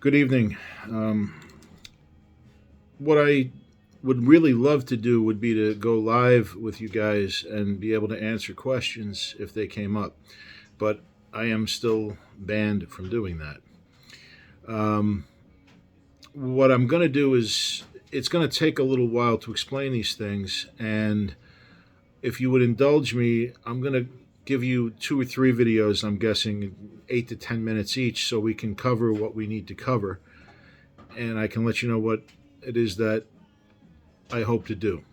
Good evening. What I would really love to do would be to go live with you guys and be able to answer questions if they came up, but I am still banned from doing that. Um, what I'm going to do is it's going to take a little while to explain these things, and if you would indulge me, I'm going to give you two or three videos, I'm guessing 8 to 10 minutes each, so we can cover what we need to cover, and I can let you know what it is that I hope to do.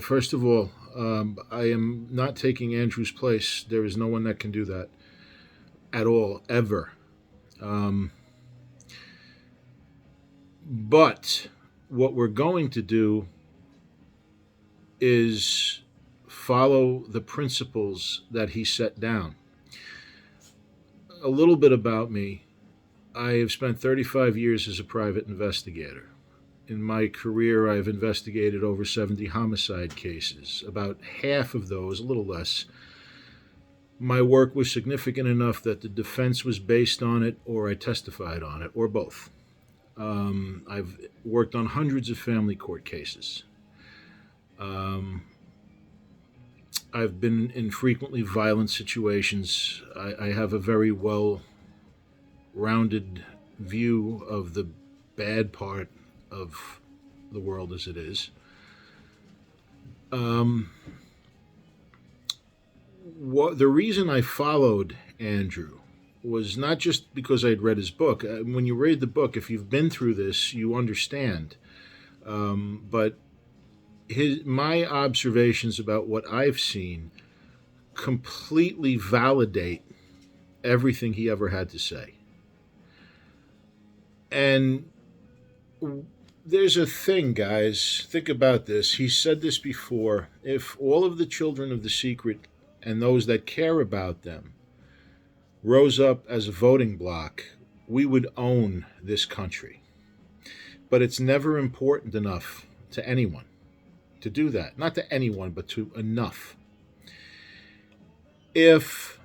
First of all, I am not taking Andrew's place. There is no one that can do that at all, ever. Um, but what we're going to do is follow the principles that he set down. A little bit about me. I have spent 35 years as a private investigator. In my career, I've investigated over 70 homicide cases. About half of those, a little less, my work was significant enough that the defense was based on it or I testified on it, or both. I've worked on hundreds of family court cases. Um, I've been in frequently violent situations. I have a very well rounded view of the bad part of the world as it is. Um, the reason I followed Andrew was not just because I'd read his book. When you read the book, if you've been through this, you understand. But my observations about what I've seen completely validate everything he ever had to say. And there's a thing, guys. Think about this. He said this before. If all of the children of the secret and those that care about them rose up as a voting bloc, we would own this country. But it's never important enough to anyone to do that. Not to anyone, but to enough. If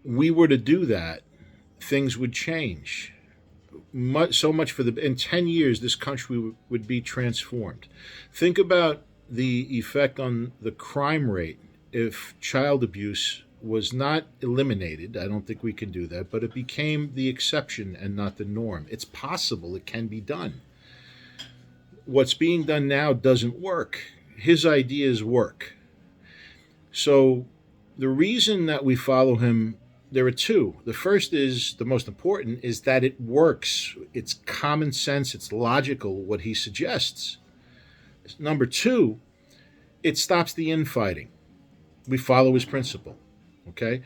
we were to do that, things would change. So much for in 10 years, this country would be transformed. Think about the effect on the crime rate if child abuse was not eliminated. I don't think we can do that, but it became the exception and not the norm. It's possible, it can be done. What's being done now doesn't work. His ideas work. So the reason that we follow him, there are two. The first is, the most important, is that it works. It's common sense, it's logical what he suggests. Number two, it stops the infighting. We follow his principle. Okay?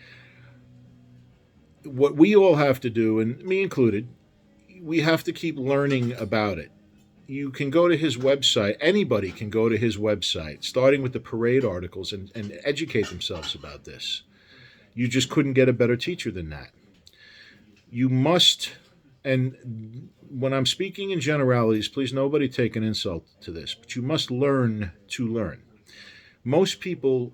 What we all have to do, and me included, we have to keep learning about it. You can go to his website. Anybody can go to his website, starting with the parade articles, and educate themselves about this. You just couldn't get a better teacher than that. You must, and when I'm speaking in generalities, please nobody take an insult to this, but you must learn to learn. Most people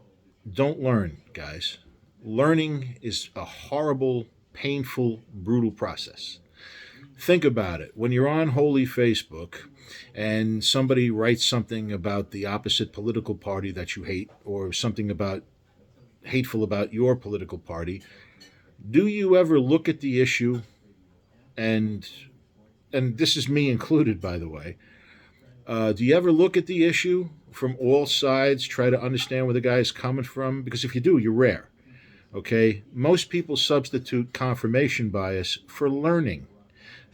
don't learn, guys. Learning is a horrible, painful, brutal process. Think about it. When you're on holy Facebook and somebody writes something about the opposite political party that you hate, or something about hateful about your political party, do you ever look at the issue, and this is me included, by the way, do you ever look at the issue from all sides, try to understand where the guy is coming from? Because if you do, you're rare. Okay? Most people substitute confirmation bias for learning.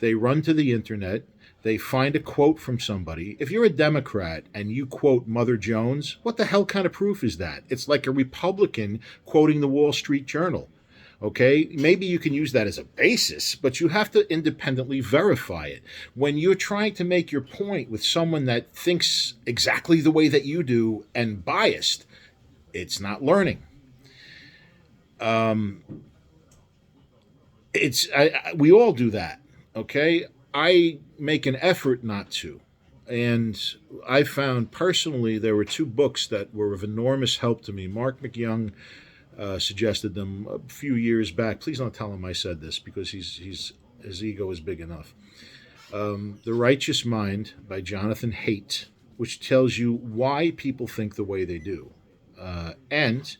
They run to the internet, they find a quote from somebody. If you're a Democrat and you quote Mother Jones, what the hell kind of proof is that? It's like a Republican quoting the Wall Street Journal. Okay, maybe you can use that as a basis, but you have to independently verify it. When you're trying to make your point with someone that thinks exactly the way that you do and biased, it's not learning. Um, we all do that. Okay, I make an effort not to. And I found personally there were two books that were of enormous help to me. Mark McYoung, suggested them a few years back. Please don't tell him I said this because his ego is big enough. The Righteous Mind by Jonathan Haidt, which tells you why people think the way they do. And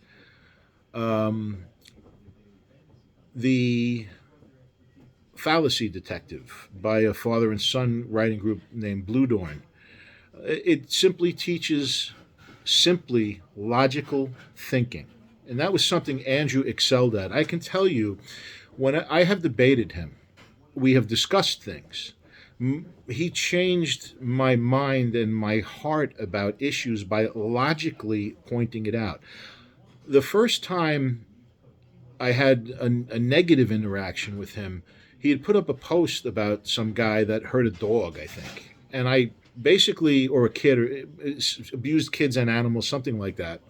The Fallacy Detective by a father and son writing group named Bluedorn. It simply teaches simply logical thinking. And that was something Andrew excelled at. I can tell you, when I have debated him, we have discussed things. He changed my mind and my heart about issues by logically pointing it out. The first time I had a negative interaction with him, he had put up a post about some guy that hurt a dog, I think. And I basically, or a kid, or abused kids and animals, something like that.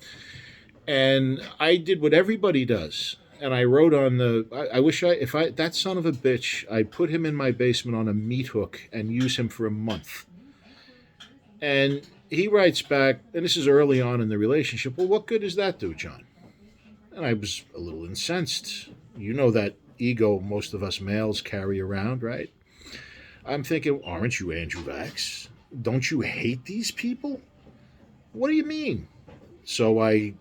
And I did what everybody does. And I wrote on I wish that son of a bitch, I put him in my basement on a meat hook and use him for a month. And he writes back, and this is early on in the relationship, well, what good does that do, John? And I was a little incensed. You know that ego most of us males carry around, right? I'm thinking, aren't you Andrew Vax? Don't you hate these people? What do you mean? So I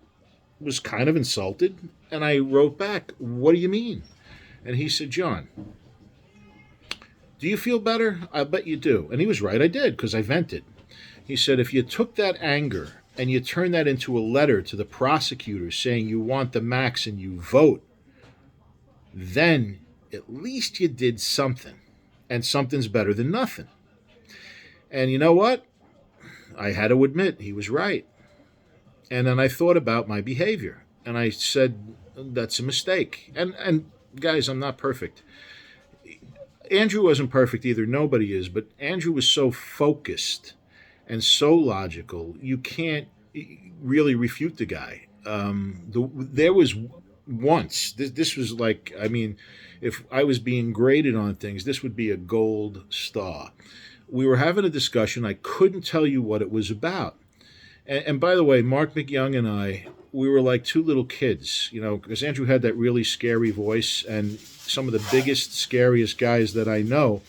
was kind of insulted, and I wrote back, what do you mean? And he said, John, do you feel better? I bet you do. And he was right, I did, because I vented. He said, if you took that anger and you turned that into a letter to the prosecutor saying you want the max and you vote, then at least you did something. And something's better than nothing. And you know what? I had to admit he was right. And then I thought about my behavior. And I said, that's a mistake. And guys, I'm not perfect. Andrew wasn't perfect either. Nobody is. But Andrew was so focused and so logical, you can't really refute the guy. There was once, this was like, I mean, if I was being graded on things, this would be a gold star. We were having a discussion. I couldn't tell you what it was about. And by the way, Mark McYoung and I, we were like two little kids, you know, because Andrew had that really scary voice, and some of the biggest, scariest guys that I know,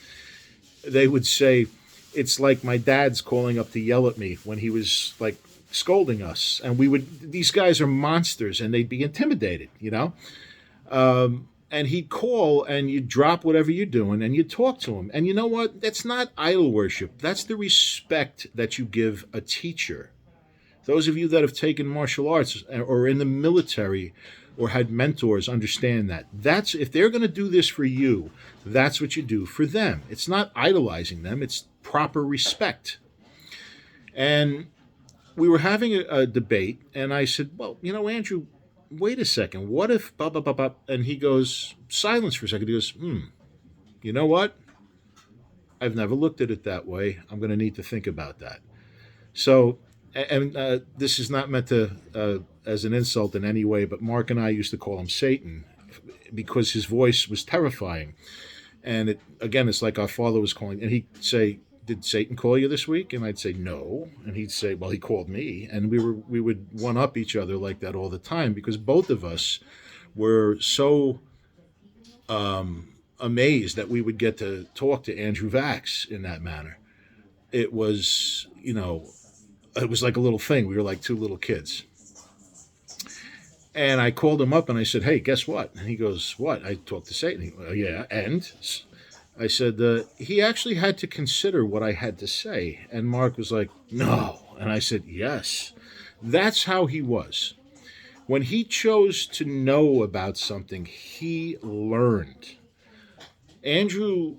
they would say, it's like my dad's calling up to yell at me when he was like scolding us. And these guys are monsters, and they'd be intimidated, you know? And he'd call, and you'd drop whatever you're doing, and you'd talk to him. And you know what? That's not idol worship. That's the respect that you give a teacher. Those of you that have taken martial arts or in the military or had mentors understand that. That's, if they're going to do this for you, that's what you do for them. It's not idolizing them. It's proper respect. And we were having a debate, and I said, well, you know, Andrew, wait a second. What if blah, blah, blah, blah? And he goes, silence for a second. He goes, you know what? I've never looked at it that way. I'm going to need to think about that. So, and this is not meant to as an insult in any way, but Mark and I used to call him Satan because his voice was terrifying. And it's like our father was calling, and he'd say, did Satan call you this week? And I'd say, no. And he'd say, well, he called me. And we would one up each other like that all the time because both of us were so amazed that we would get to talk to Andrew Vax in that manner. It was, you know, it was like a little thing. We were like two little kids. And I called him up and I said, hey, guess what? And he goes, what? I talked to Satan. He goes, yeah, and? I said, he actually had to consider what I had to say. And Mark was like, no. And I said, yes. That's how he was. When he chose to know about something, he learned. Andrew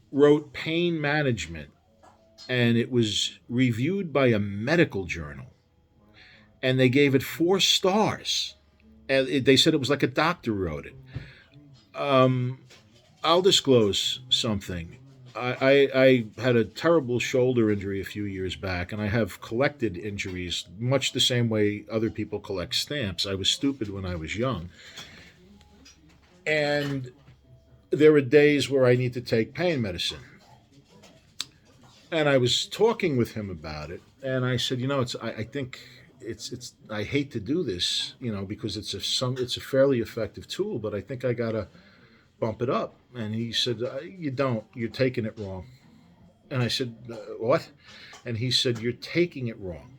wrote Pain Management, and it was reviewed by a medical journal. And they gave it 4 stars. And they said it was like a doctor wrote it. I'll disclose something. I had a terrible shoulder injury a few years back, and I have collected injuries much the same way other people collect stamps. I was stupid when I was young. And there are days where I need to take pain medicine. And I was talking with him about it, and I said, you know, I think it's I hate to do this, because it's a fairly effective tool, but I think I gotta bump it up. And he said, you don't. You're taking it wrong. And I said, what? And he said, you're taking it wrong.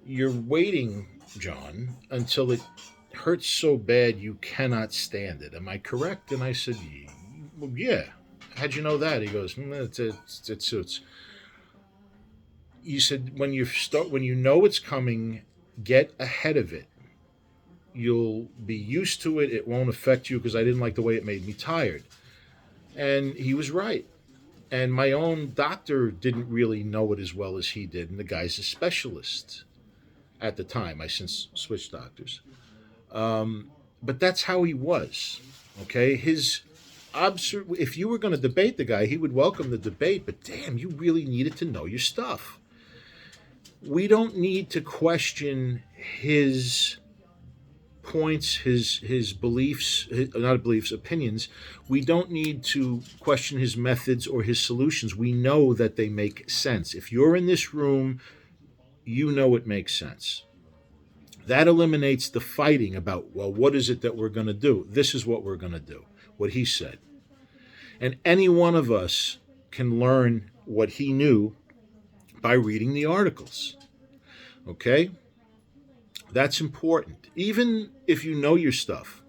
You're waiting, John, until it hurts so bad you cannot stand it. Am I correct? And I said, well, yeah. How'd you know that? He goes, it suits. You said when you know it's coming, get ahead of it. You'll be used to it. It won't affect you because I didn't like the way it made me tired. And he was right. And my own doctor didn't really know it as well as he did. And the guy's a specialist at the time. I since switched doctors. But that's how he was. Okay. If you were going to debate the guy, he would welcome the debate. But damn, you really needed to know your stuff. We don't need to question his points, his beliefs, not beliefs, opinions. We don't need to question his methods or his solutions. We know that they make sense. If you're in this room, you know it makes sense. That eliminates the fighting about, well, what is it that we're going to do? This is what we're going to do, what he said. And any one of us can learn what he knew by reading the articles. Okay? That's important. Even if you know your stuff,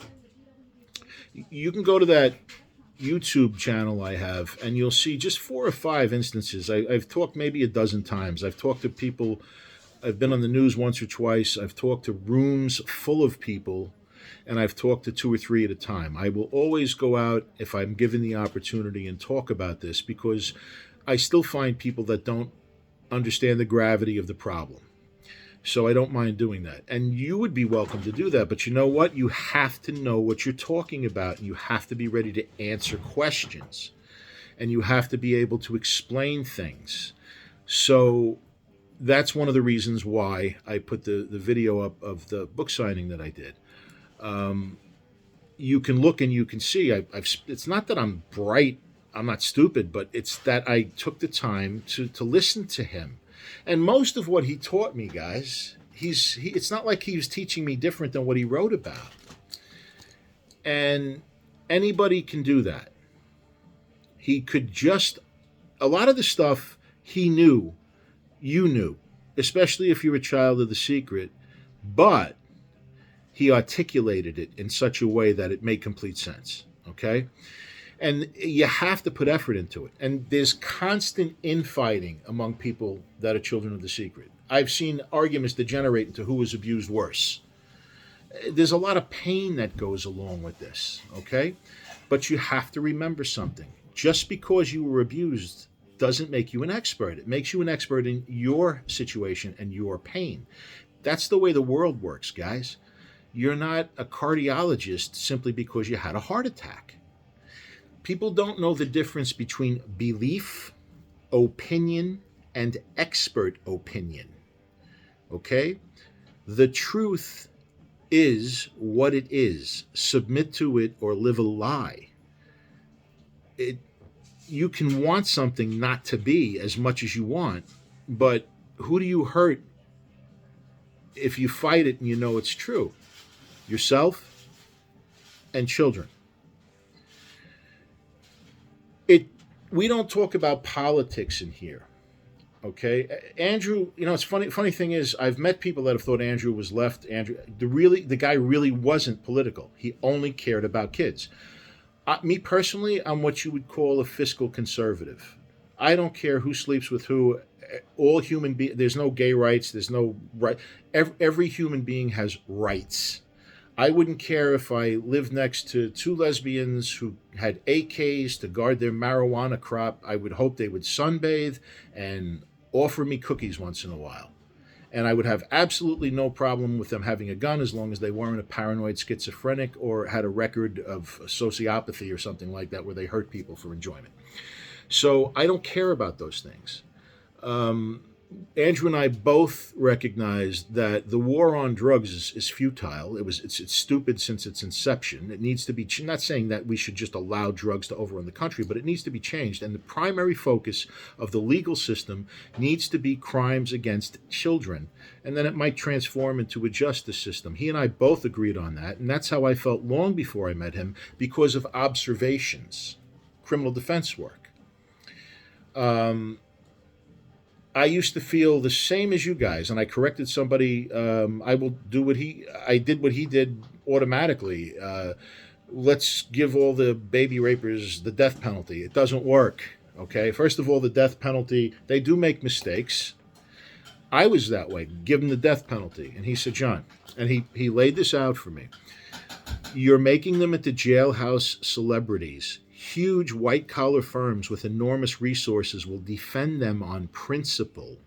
you can go to that YouTube channel I have and you'll see just 4 or 5 instances. I've talked maybe a dozen times. I've talked to people. I've been on the news once or twice. I've talked to rooms full of people, and I've talked to 2 or 3 at a time. I will always go out if I'm given the opportunity and talk about this because I still find people that don't understand the gravity of the problem. So I don't mind doing that. And you would be welcome to do that. But you know what? You have to know what you're talking about. And you have to be ready to answer questions. And you have to be able to explain things. So that's one of the reasons why I put the video up of the book signing that I did. You can look and you can see. It's not that I'm bright. I'm not stupid. But it's that I took the time to listen to him. And most of what he taught me, guys, it's not like he was teaching me different than what he wrote about. And anybody can do that. He could a lot of the stuff he knew, you knew, especially if you're a child of The Secret, but he articulated it in such a way that it made complete sense, okay? And you have to put effort into it. And there's constant infighting among people that are children of The Secret. I've seen arguments degenerate into who was abused worse. There's a lot of pain that goes along with this, okay? But you have to remember something. Just because you were abused doesn't make you an expert. It makes you an expert in your situation and your pain. That's the way the world works, guys. You're not a cardiologist simply because you had a heart attack. People don't know the difference between belief, opinion, and expert opinion. Okay? The truth is what it is. Submit to it or live a lie. You can want something not to be as much as you want, but who do you hurt if you fight it and you know it's true? Yourself and children. We don't talk about politics in here, okay? Andrew, it's funny. Funny thing is, I've met people that have thought Andrew was left. The guy really wasn't political. He only cared about kids. Me personally, I'm what you would call a fiscal conservative. I don't care who sleeps with who. All human beings. There's no gay rights. There's no right. Every human being has rights. I wouldn't care if I lived next to 2 lesbians who had AKs to guard their marijuana crop. I would hope they would sunbathe and offer me cookies once in a while. And I would have absolutely no problem with them having a gun as long as they weren't a paranoid schizophrenic or had a record of sociopathy or something like that where they hurt people for enjoyment. So I don't care about those things. Andrew and I both recognized that the war on drugs is futile. It's stupid since its inception. It needs to be. Not saying that we should just allow drugs to overrun the country, but it needs to be changed. And the primary focus of the legal system needs to be crimes against children, and then it might transform into a justice system. He and I both agreed on that, and that's how I felt long before I met him, because of observations, criminal defense work. I used to feel the same as you guys, and I corrected somebody. I did what he did automatically. Let's give all the baby rapers the death penalty. It doesn't work. Okay, first of all, the death penalty, they do make mistakes. I was that way. Give them the death penalty, and he said, John, and he laid this out for me. You're making them into jailhouse celebrities. Huge white-collar firms with enormous resources will defend them on principle.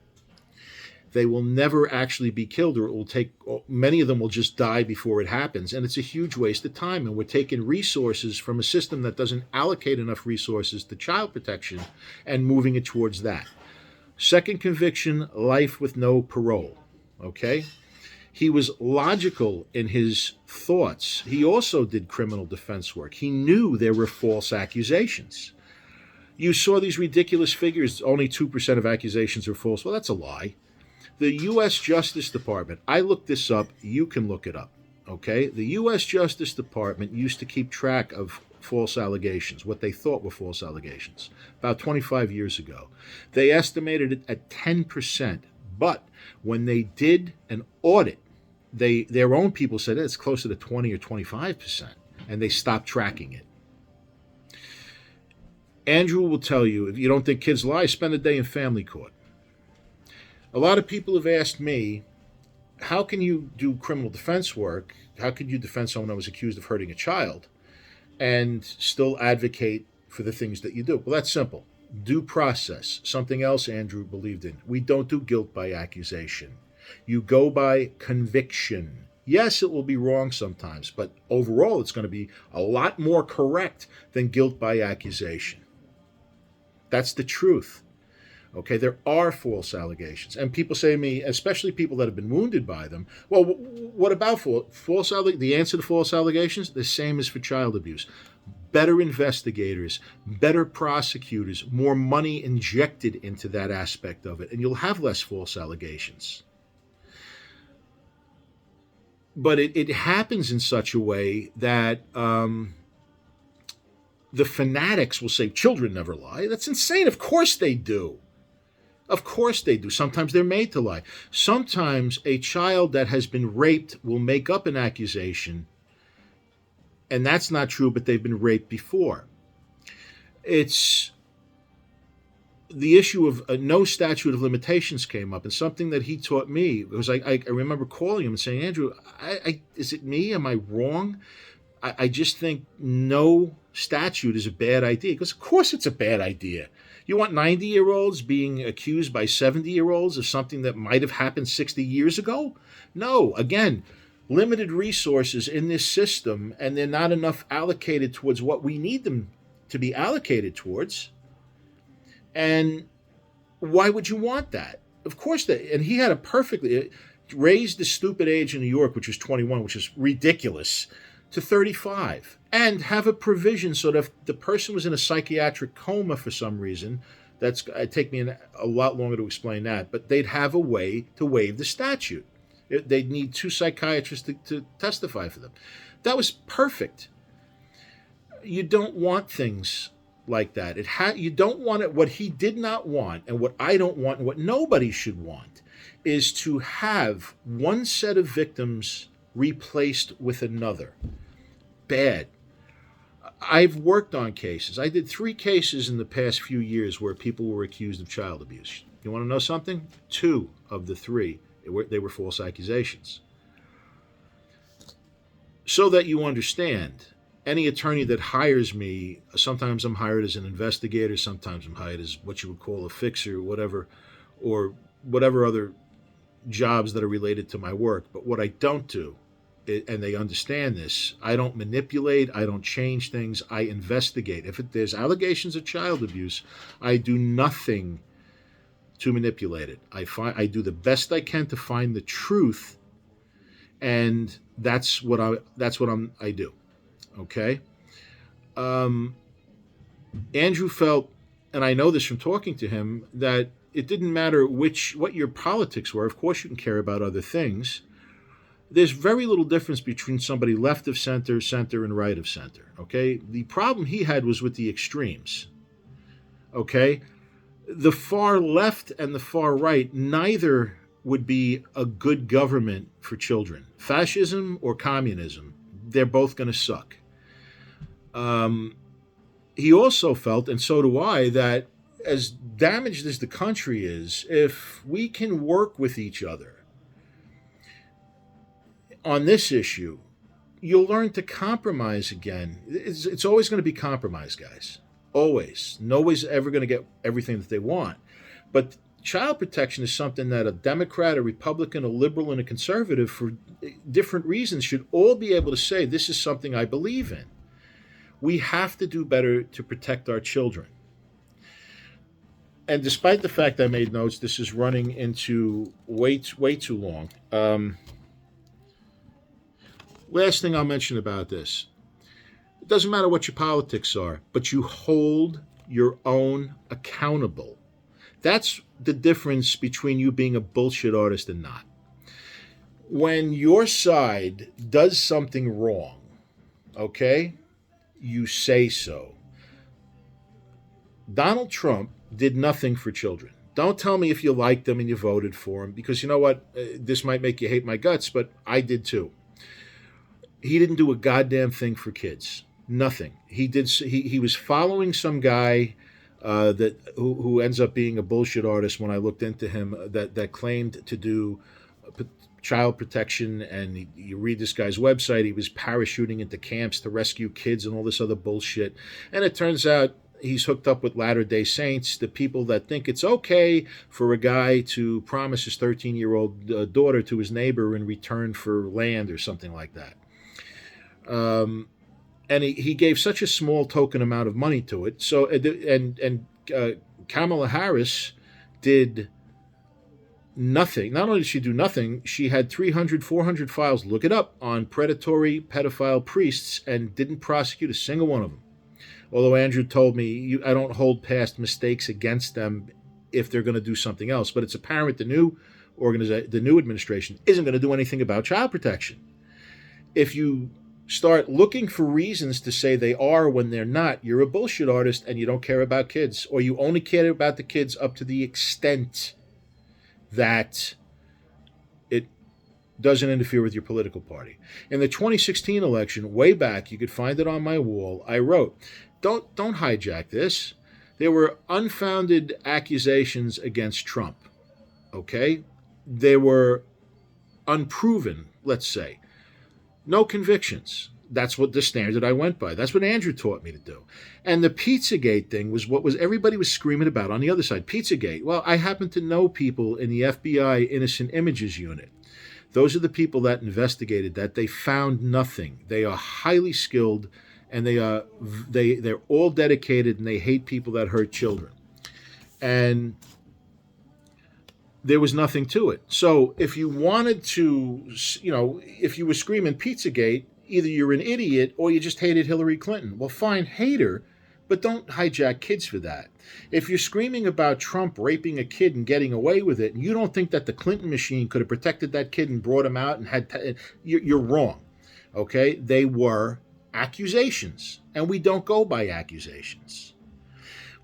They will never actually be killed, or it will take, many of them will just die before it happens. And it's a huge waste of time. And we're taking resources from a system that doesn't allocate enough resources to child protection and moving it towards that. Second conviction, life with no parole. Okay? He was logical in his thoughts. He also did criminal defense work. He knew there were false accusations. You saw these ridiculous figures, only 2% of accusations are false. Well, that's a lie. The U.S. Justice Department, I looked this up, you can look it up, okay? The U.S. Justice Department used to keep track of false allegations, what they thought were false allegations, about 25 years ago. They estimated it at 10%, but when they did an audit, their own people said it's closer to 20 or 25%, and they stopped tracking it. Andrew will tell you, if you don't think kids lie, spend a day in family court. A lot of people have asked me, how can you do criminal defense work? How could you defend someone that was accused of hurting a child and still advocate for the things that you do? Well, that's simple. Due process, something else Andrew believed in. We don't do guilt by accusation. You go by conviction. Yes, it will be wrong sometimes, but overall it's going to be a lot more correct than guilt by accusation. That's the truth. Okay, there are false allegations. And people say to me, especially people that have been wounded by them, well, what about false allegations? The answer to false allegations, the same as for child abuse. Better investigators, better prosecutors, more money injected into that aspect of it, and you'll have less false allegations. But it happens in such a way that the fanatics will say children never lie. That's insane. Of course they do. Of course they do. Sometimes they're made to lie. Sometimes a child that has been raped will make up an accusation, and that's not true, but they've been raped before. It's the issue of no statute of limitations came up, and something that he taught me, because I remember calling him and saying, Andrew, is it me? Am I wrong? I just think no statute is a bad idea. Because of course it's a bad idea. You want 90-year-olds being accused by 70-year-olds of something that might have happened 60 years ago? No. Again, limited resources in this system, and they're not enough allocated towards what we need them to be allocated towards. And why would you want that? Of course, and he had a perfectly raised the stupid age in New York, which was 21, which is ridiculous, to 35, and have a provision so that if the person was in a psychiatric coma for some reason, it'd take me a lot longer to explain that, but they'd have a way to waive the statute. They'd need 2 psychiatrists to testify for them. That was perfect. You don't want things like that. You don't want it. What he did not want, and what I don't want, and what nobody should want, is to have one set of victims replaced with another. Bad. I've worked on cases. I did 3 cases in the past few years where people were accused of child abuse. You want to know something? 2 of the 3, they were false accusations. So that you understand, any attorney that hires me, sometimes I'm hired as an investigator, sometimes I'm hired as what you would call a fixer, or whatever other jobs that are related to my work. But what I don't do, and they understand this, I don't manipulate, I don't change things, I investigate. If there's allegations of child abuse, I do nothing to manipulate it. I do the best I can to find the truth, and I do. Okay. Um, Andrew felt, and I know this from talking to him, that it didn't matter what your politics were. Of course, you can care about other things. There's very little difference between somebody left of center, center, and right of center. Okay. The problem he had was with the extremes. Okay. The far left and the far right, neither would be a good government for children. Fascism or communism, they're both going to suck. Um, he also felt, and so do I, that as damaged as the country is, if we can work with each other on this issue, you'll learn to compromise again. It's always going to be compromise, guys. Always. Nobody's ever going to get everything that they want. But child protection is something that a Democrat, a Republican, a liberal, and a conservative, for different reasons, should all be able to say, this is something I believe in. We have to do better to protect our children. And despite the fact I made notes, this is running into way too long. Last thing I'll mention about this. It doesn't matter what your politics are, but you hold your own accountable. That's the difference between you being a bullshit artist and not. When your side does something wrong, okay, you say so. Donald Trump did nothing for children. Don't tell me if you liked him and you voted for him, because you know what? This might make you hate my guts, but I did too. He didn't do a goddamn thing for kids. Nothing. He did. He was following some guy who ends up being a bullshit artist. When I looked into him, that claimed to do child protection, and you read this guy's website, he was parachuting into camps to rescue kids and all this other bullshit. And it turns out he's hooked up with Latter-day Saints, the people that think it's okay for a guy to promise his 13-year-old daughter to his neighbor in return for land or something like that. And he gave such a small token amount of money to it. So Kamala Harris did nothing. Not only did she do nothing, she had 300, 400 files, look it up, on predatory pedophile priests, and didn't prosecute a single one of them. Although Andrew told me, I don't hold past mistakes against them if they're going to do something else. But it's apparent the new administration isn't going to do anything about child protection. If you start looking for reasons to say they are when they're not, you're a bullshit artist and you don't care about kids, or you only care about the kids up to the extent that it doesn't interfere with your political party. In the 2016 election, way back, you could find it on my wall, I wrote, don't hijack this. There were unfounded accusations against Trump, okay? They were unproven, let's say. No convictions. That's what the standard I went by. That's what Andrew taught me to do. And the Pizzagate thing was what everybody was screaming about on the other side. Pizzagate. Well, I happen to know people in the FBI Innocent Images Unit. Those are the people that investigated that. They found nothing. They are highly skilled, and they're all dedicated, and they hate people that hurt children. And there was nothing to it. So if you wanted to, if you were screaming Pizzagate, either you're an idiot or you just hated Hillary Clinton. Well, fine, hate her, but don't hijack kids for that. If you're screaming about Trump raping a kid and getting away with it, and you don't think that the Clinton machine could have protected that kid and brought him out and you're wrong. Okay? They were accusations, and we don't go by accusations.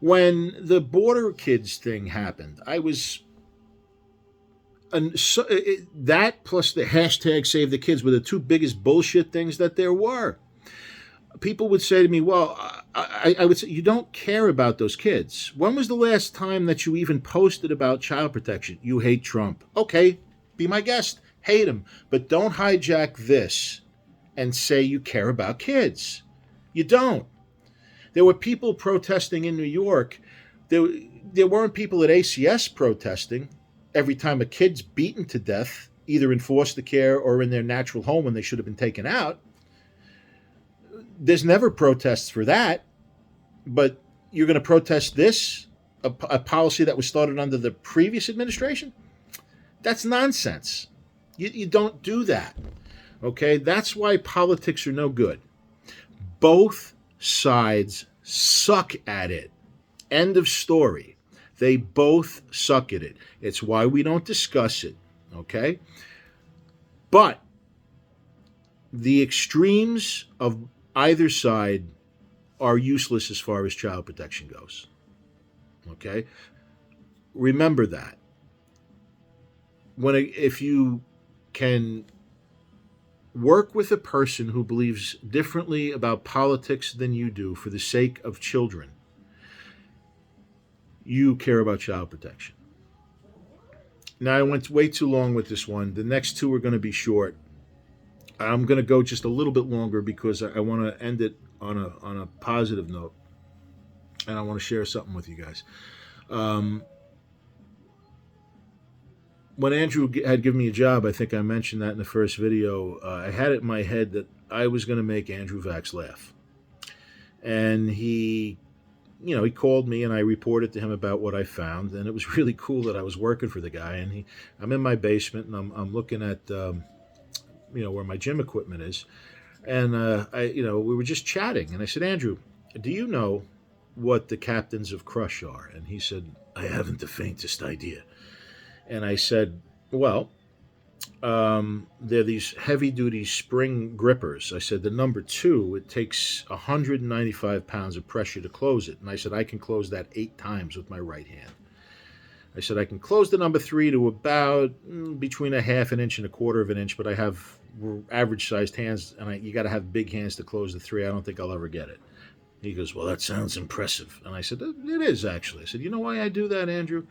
When the border kids thing happened, I was... that plus the hashtag Save the Kids were the two biggest bullshit things that there were. People would say to me, well, I would say, you don't care about those kids. When was the last time that you even posted about child protection? You hate Trump. Okay, be my guest. Hate him. But don't hijack this and say you care about kids. You don't. There were people protesting in New York. There weren't people at ACS protesting every time a kid's beaten to death, either in foster care or in their natural home when they should have been taken out. There's never protests for that, but you're going to protest this? a policy that was started under the previous administration? That's nonsense. You don't do that. Okay? That's why politics are no good. Both sides suck at it. End of story. They both suck at it. It's why we don't discuss it. Okay? But the extremes of either side are useless as far as child protection goes. Okay? Remember that. If you can work with a person who believes differently about politics than you do for the sake of children, you care about child protection. Now, I went way too long with this one. The next two are going to be short. I'm going to go just a little bit longer because I want to end it on a positive note, and I want to share something with you guys. When Andrew had given me a job, I think I mentioned that in the first video, I had it in my head that I was going to make Andrew Vax laugh. And he called me and I reported to him about what I found. And it was really cool that I was working for the guy. And I'm in my basement and I'm looking at, where my gym equipment is. And, we were just chatting. And I said, Andrew, do you know what the captains of Crush are? And he said, I haven't the faintest idea. And I said, well, they're these heavy-duty spring grippers. I said, the number 2, it takes 195 pounds of pressure to close it. And I said, I can close that 8 times with my right hand. I said, I can close the number 3 to about between a half an inch and a quarter of an inch, but I have average-sized hands, and you got to have big hands to close the 3. I don't think I'll ever get it. He goes, well, that sounds impressive. And I said, it is, actually. I said, you know why I do that, Andrew?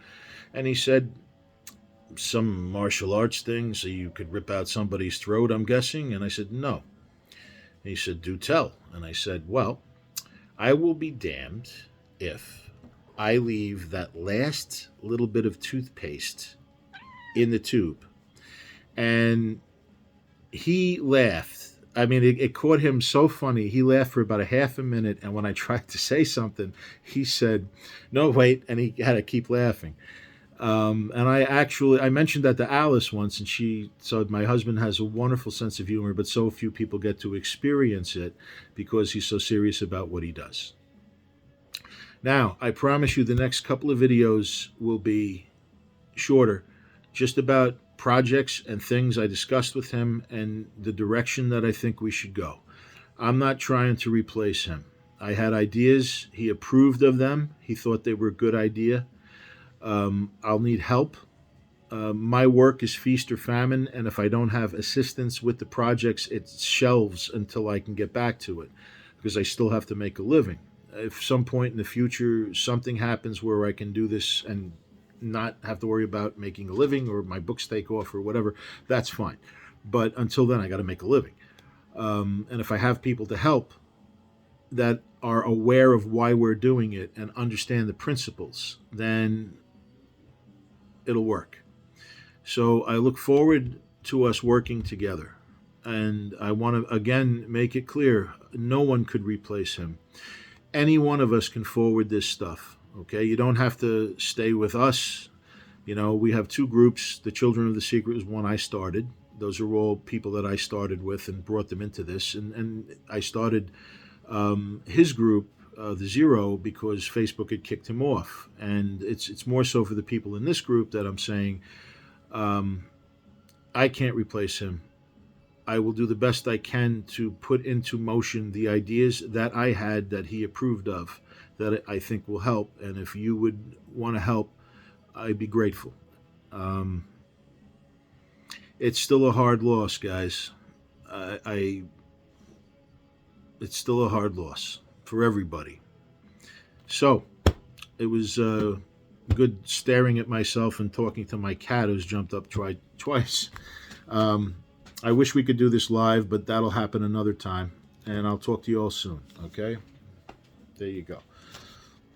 And he said, some martial arts thing so you could rip out somebody's throat, I'm guessing. And I said, no. And he said, do tell. And I said, well, I will be damned if I leave that last little bit of toothpaste in the tube. And he laughed. I mean, it caught him so funny. He laughed for about a half a minute. And when I tried to say something, he said, no, wait. And he had to keep laughing. And I mentioned that to Alice once, and she said my husband has a wonderful sense of humor, but so few people get to experience it because he's so serious about what he does. Now, I promise you the next couple of videos will be shorter, just about projects and things I discussed with him and the direction that I think we should go. I'm not trying to replace him. I had ideas. He approved of them. He thought they were a good idea. I'll need help. My work is feast or famine, and if I don't have assistance with the projects, it shelves until I can get back to it because I still have to make a living. If some point in the future something happens where I can do this and not have to worry about making a living or my books take off or whatever, that's fine. But until then, I got to make a living. And if I have people to help that are aware of why we're doing it and understand the principles, then it'll work. So I look forward to us working together. And I want to, again, make it clear, no one could replace him. Any one of us can forward this stuff, okay? You don't have to stay with us. We have 2 groups. The Children of the Secret is one I started. Those are all people that I started with and brought them into this. And I started his group, the Zero, because Facebook had kicked him off. And it's more so for the people in this group that I'm saying, I can't replace him. I will do the best I can to put into motion the ideas that I had that he approved of, that I think will help. And if you would want to help, I'd be grateful. It's still a hard loss, guys. It's still a hard loss for everybody. So it was good staring at myself and talking to my cat who's jumped up twice. I wish we could do this live, but that'll happen another time. And I'll talk to you all soon, okay? There you go.